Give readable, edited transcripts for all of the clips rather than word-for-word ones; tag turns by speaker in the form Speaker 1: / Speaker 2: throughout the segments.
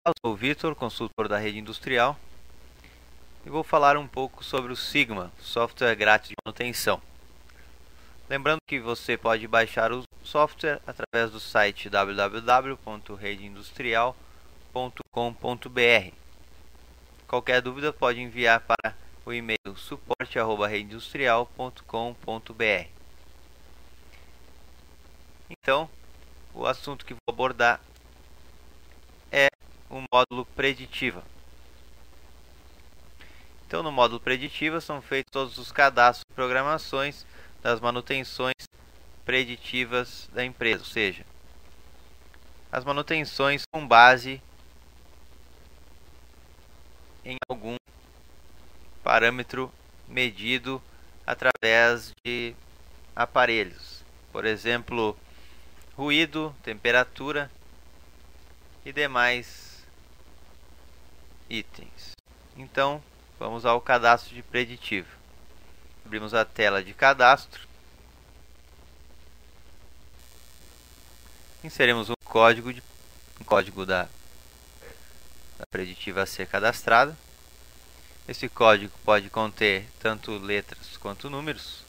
Speaker 1: Eu sou o Vitor, consultor da rede industrial, e vou falar um pouco sobre o Sigma, software grátis de manutenção. Lembrando que você pode baixar o software através do site www.redeindustrial.com.br. Qualquer dúvida pode enviar para o e-mail suporte@redeindustrial.com.br. Então, o assunto que vou abordar é o módulo preditiva. Então, no módulo preditiva são feitos todos os cadastros e programações das manutenções preditivas da empresa, ou seja, as manutenções com base em algum parâmetro medido através de aparelhos, por exemplo, ruído, temperatura e demais itens. Então, vamos ao cadastro de preditivo. Abrimos a tela de cadastro. Inserimos um código da preditiva a ser cadastrada. Esse código pode conter tanto letras quanto números.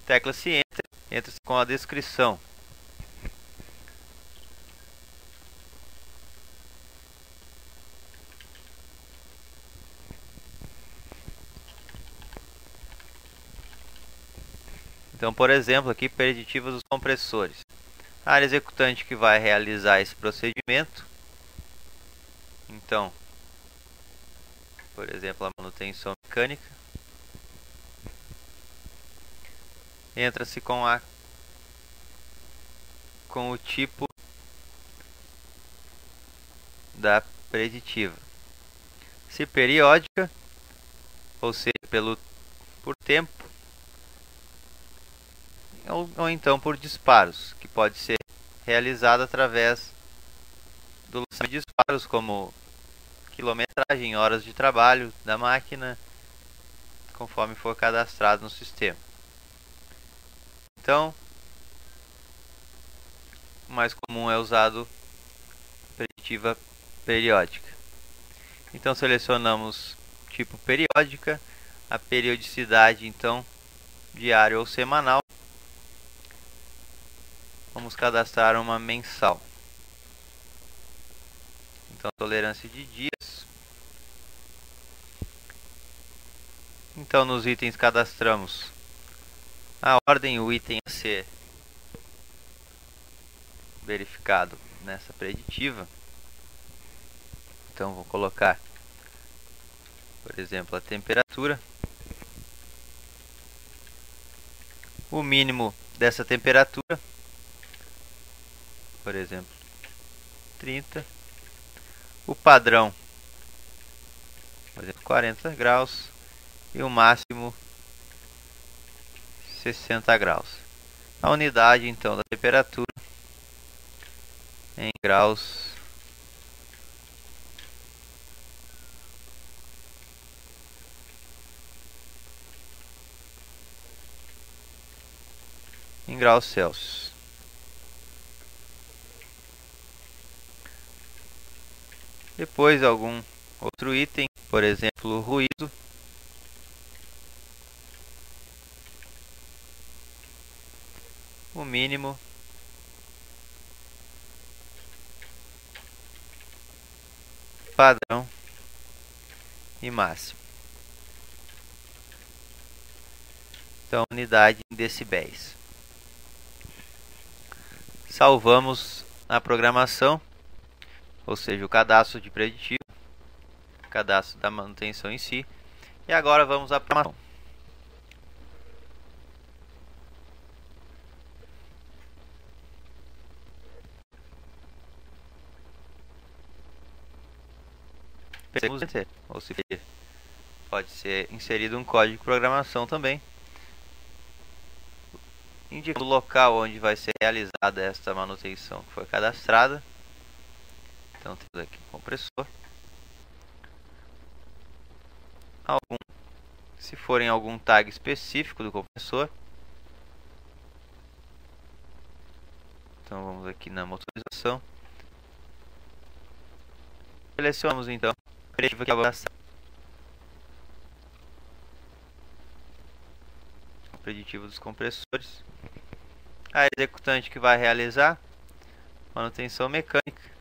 Speaker 1: Tecla-se Enter, entra-se com a descrição. Então, por exemplo, aqui preditivas dos compressores. A área executante que vai realizar esse procedimento. Então, por exemplo, a manutenção mecânica. Entra-se com o tipo da preditiva. Se periódica, ou seja, por tempo, ou então por disparos, que pode ser realizado através do lançamento de disparos, como quilometragem, horas de trabalho da máquina, conforme for cadastrado no sistema. Então, o mais comum é usado preditiva periódica. Então, selecionamos tipo periódica, a periodicidade, então, diária ou semanal. Vamos cadastrar uma mensal. Então, tolerância de dias. Então, nos itens cadastramos a ordem, o item a ser verificado nessa preditiva. Então, vou colocar, por exemplo, a temperatura. O mínimo dessa temperatura, por exemplo, 30. O padrão, por exemplo, 40 graus. E o máximo, 60 graus. A unidade, então, da temperatura em graus Celsius. Depois algum outro item, por exemplo, ruído. O mínimo, padrão e máximo. Então, unidade em decibéis. Salvamos a programação, ou seja, o cadastro de preditivo, cadastro da manutenção em si. E agora vamos à programação. Ou se pode ser inserido um código de programação também, indicando o local onde vai ser realizada esta manutenção que foi cadastrada. Então temos aqui o compressor. se forem algum tag específico do compressor. Então vamos aqui na motorização. Selecionamos então a preditiva que avança. A preditiva dos compressores. A executante que vai realizar manutenção mecânica.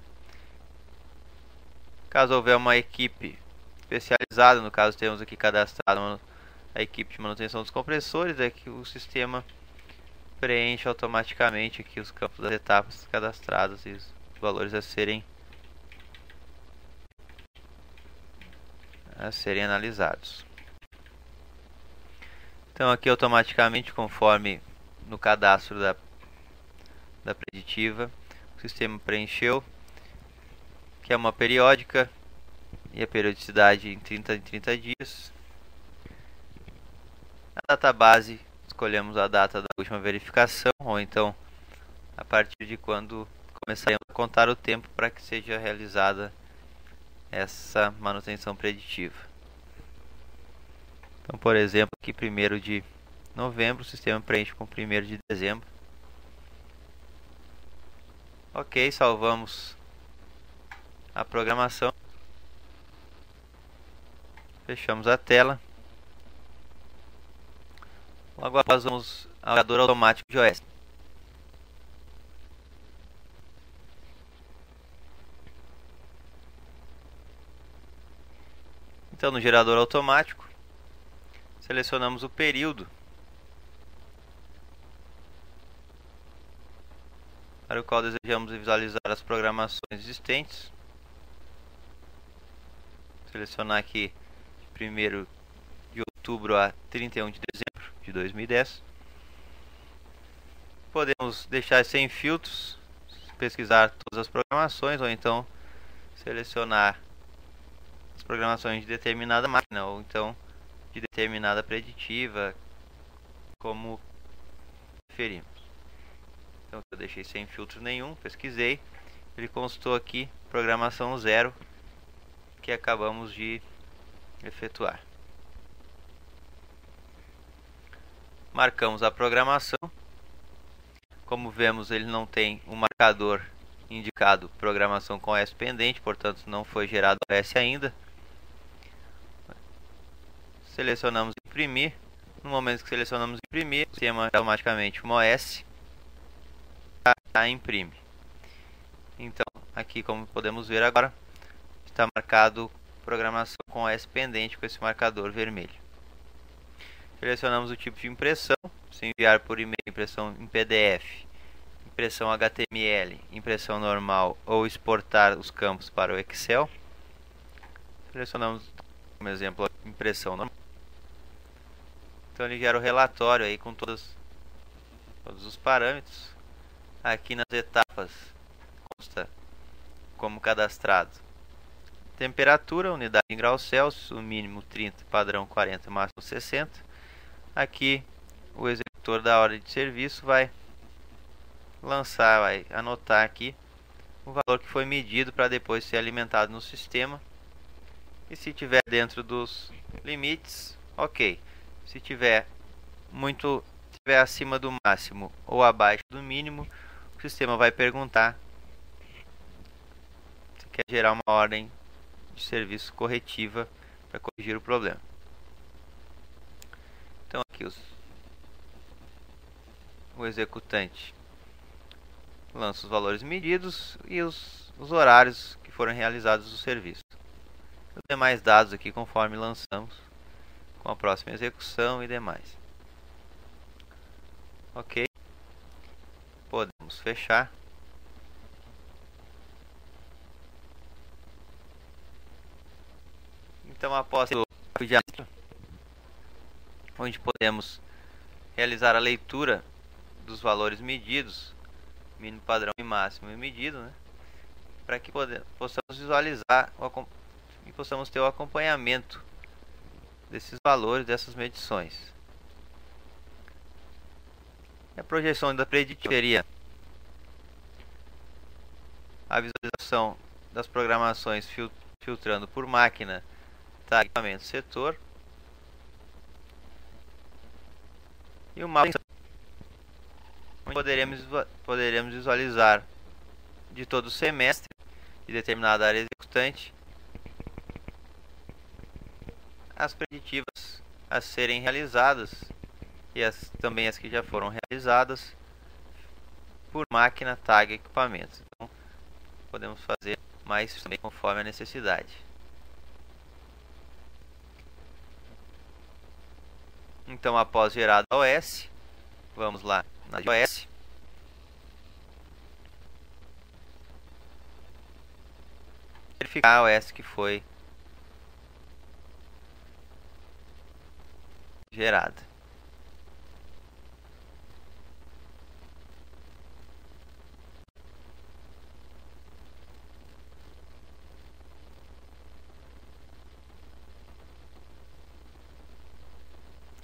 Speaker 1: Caso houver uma equipe especializada, no caso temos aqui cadastrado a equipe de manutenção dos compressores, é que o sistema preenche automaticamente aqui os campos das etapas cadastradas e os valores a serem analisados. Então aqui automaticamente, conforme no cadastro da preditiva, o sistema preencheu que é uma periódica e a periodicidade em 30 em 30 dias. Na database escolhemos a data da última verificação, ou então a partir de quando começaremos a contar o tempo para que seja realizada essa manutenção preditiva. Então, por exemplo, aqui 1º de novembro, o sistema preenche com 1º de dezembro. Ok, salvamos a programação. Fechamos a tela. Logo após vamos ao gerador automático de OS. Então no gerador automático, selecionamos o período para o qual desejamos visualizar as programações existentes. Selecionar aqui de 1º de outubro a 31 de dezembro de 2010. Podemos deixar sem filtros, pesquisar todas as programações, ou então selecionar as programações de determinada máquina, ou então de determinada preditiva, como preferimos. Então eu deixei sem filtro nenhum, pesquisei, ele constou aqui programação 0 que acabamos de efetuar. Marcamos a programação. Como vemos, ele não tem um marcador indicado programação com OS pendente, portanto não foi gerado OS ainda. Selecionamos imprimir. No momento que selecionamos imprimir, o sistema automaticamente uma OS imprime. Então aqui, como podemos ver agora, está marcado programação com OS pendente com esse marcador vermelho. Selecionamos o tipo de impressão, se enviar por e-mail, impressão em PDF, impressão HTML, impressão normal ou exportar os campos para o Excel. Selecionamos como exemplo a impressão normal. Então ele gera o relatório aí com todos os parâmetros. Aqui nas etapas consta como cadastrado temperatura, unidade em graus Celsius, o mínimo 30, padrão 40, máximo 60. Aqui o executor da ordem de serviço vai anotar aqui o valor que foi medido para depois ser alimentado no sistema. E se tiver dentro dos limites, ok. Se tiver acima do máximo ou abaixo do mínimo, o sistema vai perguntar se quer gerar uma ordem de serviço corretiva para corrigir o problema. Então aqui o executante lança os valores medidos e os horários que foram realizados do serviço. Os demais dados aqui conforme lançamos com a próxima execução e demais. Ok. Podemos fechar. Então após o onde podemos realizar a leitura dos valores medidos, mínimo, padrão e máximo medido, né? Para que possamos visualizar e possamos ter o acompanhamento desses valores, dessas medições. A projeção da preditiva seria a visualização das programações filtrando por máquina, tag, equipamento, setor. e o mapa onde poderemos visualizar de todo o semestre de determinada área executante as preditivas a serem realizadas e também as que já foram realizadas por máquina, tag, equipamentos. Então, podemos fazer mais também conforme a necessidade. Então, após gerado a OS, vamos lá na OS. Verificar a OS que foi gerada.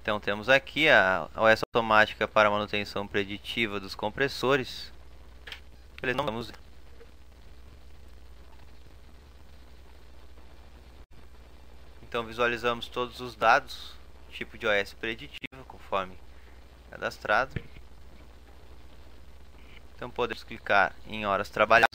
Speaker 1: Então temos aqui a OS automática para manutenção preditiva dos compressores. Então visualizamos todos os dados, tipo de OS preditiva, conforme cadastrado. Então podemos clicar em horas trabalhadas.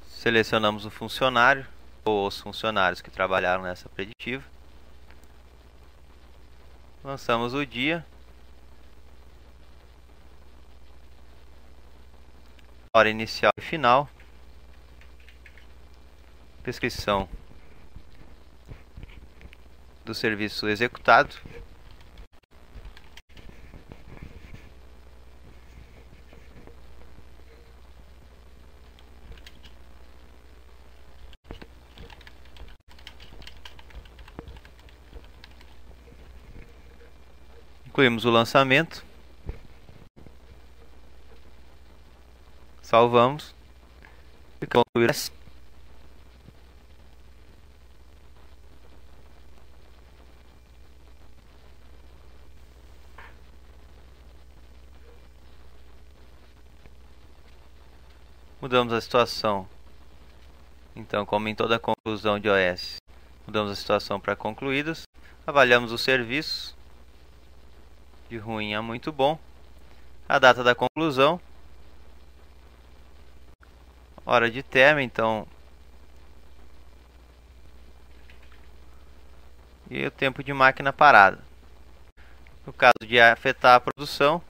Speaker 1: Selecionamos o funcionário ou os funcionários que trabalharam nessa preditiva. Lançamos o dia, hora inicial e final, descrição do serviço executado, incluímos o lançamento, salvamos e concluir. Mudamos a situação. Então, como em toda conclusão de OS, mudamos a situação para concluídos. Avaliamos os serviços de ruim a muito bom, a data da conclusão, hora de término, então, e o tempo de máquina parada. No caso de afetar a produção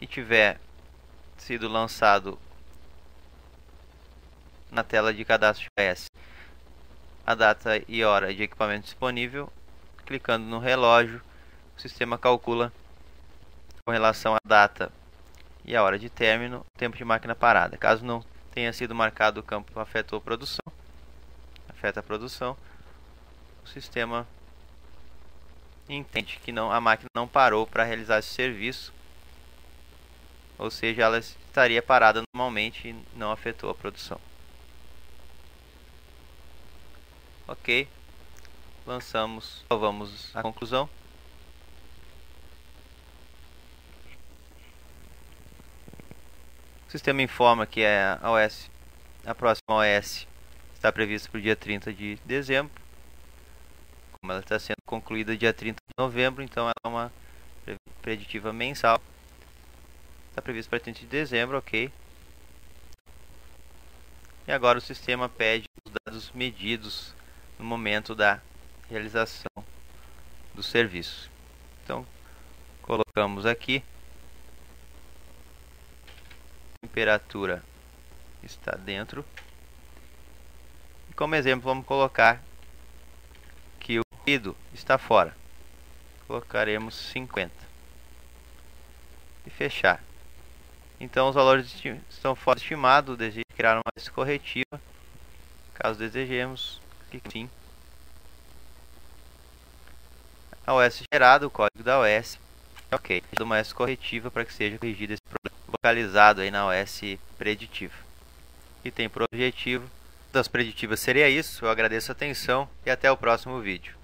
Speaker 1: e tiver sido lançado na tela de cadastro de OS a data e hora de equipamento disponível, clicando no relógio, o sistema calcula com relação à data e a hora de término o tempo de máquina parada. Caso não tenha sido marcado o campo afeta a produção, o sistema entende que a máquina não parou para realizar esse serviço, ou seja, ela estaria parada normalmente e não afetou a produção. Ok, salvamos a conclusão. O sistema informa que a próxima OS está prevista para o dia 30 de dezembro. Como ela está sendo concluída dia 30 de novembro, então ela é uma preditiva mensal. Está prevista para 30 de dezembro, ok. E agora o sistema pede os dados medidos no momento da realização do serviço. Então, colocamos aqui. Temperatura está dentro. E como exemplo, vamos colocar que o ruído está fora. Colocaremos 50 e fechar. Então os valores estão fora estimado. Desejo criar uma OS corretiva. Caso desejemos, clique sim. A OS gerada, o código da OS. Ok, uma OS corretiva para que seja corrigido esse problema localizado aí na OS preditiva. E tem por objetivo das preditivas seria isso. Eu agradeço a atenção e até o próximo vídeo.